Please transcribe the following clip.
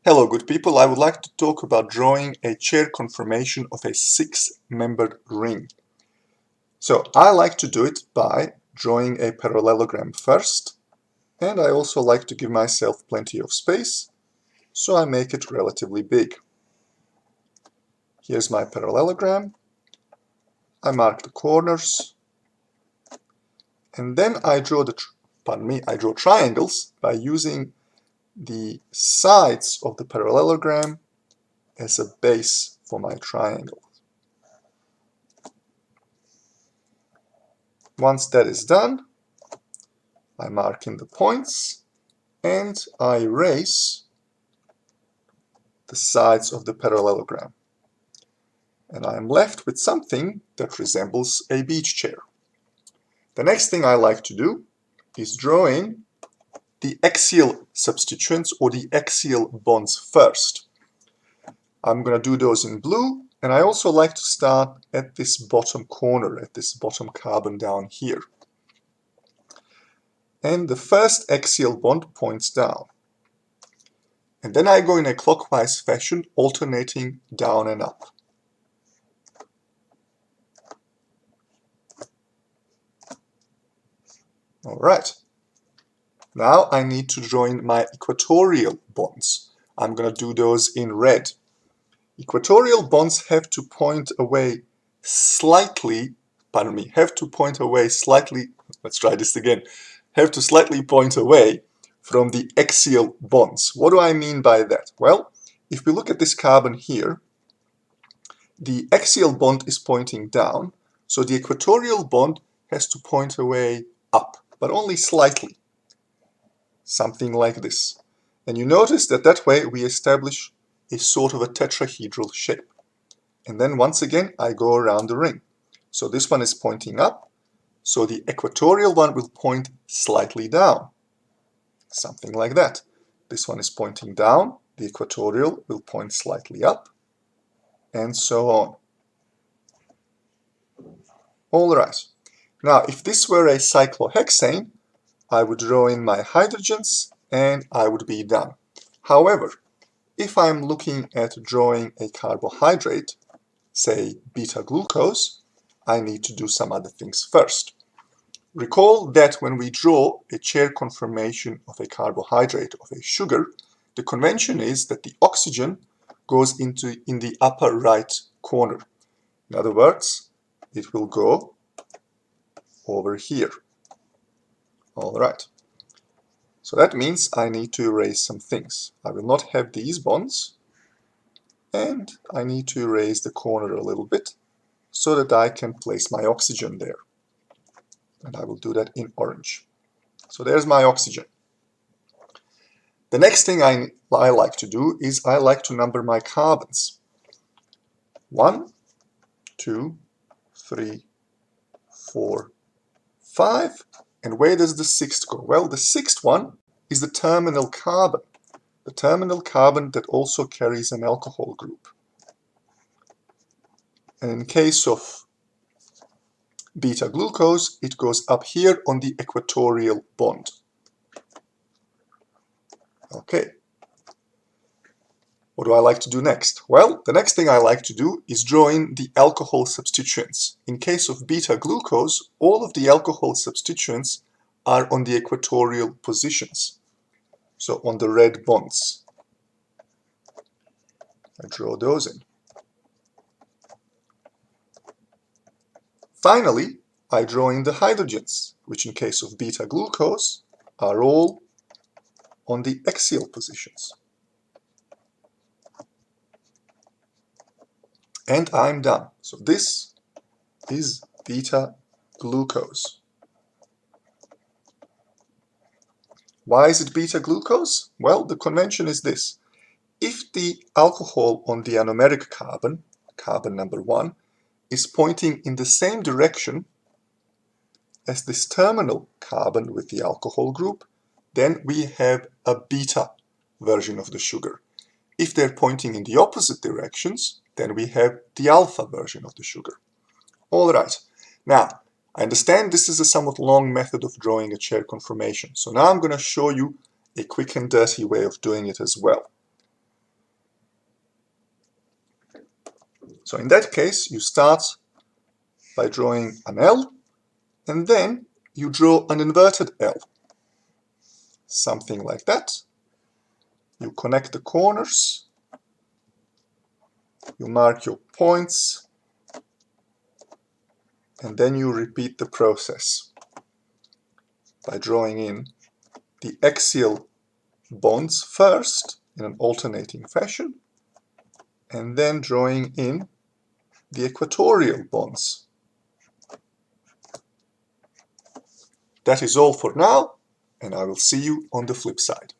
Hello good people, I would like to talk about drawing a chair conformation of a 6-membered ring. So I like to do it by drawing a parallelogram first, and I also like to give myself plenty of space, so I make it relatively big. Here's my parallelogram. I mark the corners, and then I draw triangles by using the sides of the parallelogram as a base for my triangle. Once that is done, I mark in the points and I erase the sides of the parallelogram. And I am left with something that resembles a beach chair. The next thing I like to do is drawing the axial substituents or the axial bonds first. I'm going to do those in blue, and I also like to start at this bottom corner, at this bottom carbon down here. And the first axial bond points down. And then I go in a clockwise fashion, alternating down and up. Alright, now I need to join my equatorial bonds. I'm going to do those in red. Equatorial bonds have to point away slightly, have to slightly point away from the axial bonds. What do I mean by that? Well, if we look at this carbon here, the axial bond is pointing down, so the equatorial bond has to point away up, but only slightly. Something like this. And you notice that way we establish a sort of a tetrahedral shape. And then once again I go around the ring. So this one is pointing up, so the equatorial one will point slightly down. Something like that. This one is pointing down, the equatorial will point slightly up, and so on. Alright. Now if this were a cyclohexane, I would draw in my hydrogens and I would be done. However, if I'm looking at drawing a carbohydrate, say beta-glucose, I need to do some other things first. Recall that when we draw a chair conformation of a carbohydrate, of a sugar, the convention is that the oxygen goes in the upper right corner. In other words, it will go over here. Alright. So that means I need to erase some things. I will not have these bonds, and I need to erase the corner a little bit so that I can place my oxygen there. And I will do that in orange. So there's my oxygen. The next thing I like to do is I like to number my carbons. 1, 2, 3, 4, 5. And where does the sixth go? Well, the sixth one is the terminal carbon. The terminal carbon that also carries an alcohol group. And in case of beta-glucose, it goes up here on the equatorial bond. Okay. What do I like to do next? Well, the next thing I like to do is draw in the alcohol substituents. In case of beta-glucose, all of the alcohol substituents are on the equatorial positions. So on the red bonds. I draw those in. Finally, I draw in the hydrogens, which in case of beta-glucose are all on the axial positions. And I'm done. So this is beta-glucose. Why is it beta-glucose? Well, the convention is this. If the alcohol on the anomeric carbon, carbon number 1, is pointing in the same direction as this terminal carbon with the alcohol group, then we have a beta version of the sugar. If they're pointing in the opposite directions, then we have the alpha version of the sugar. Alright, now I understand this is a somewhat long method of drawing a chair conformation, so now I'm going to show you a quick and dirty way of doing it as well. So in that case, you start by drawing an L, and then you draw an inverted L. Something like that. You connect the corners, you mark your points, and then you repeat the process by drawing in the axial bonds first in an alternating fashion, and then drawing in the equatorial bonds. That is all for now, and I will see you on the flip side.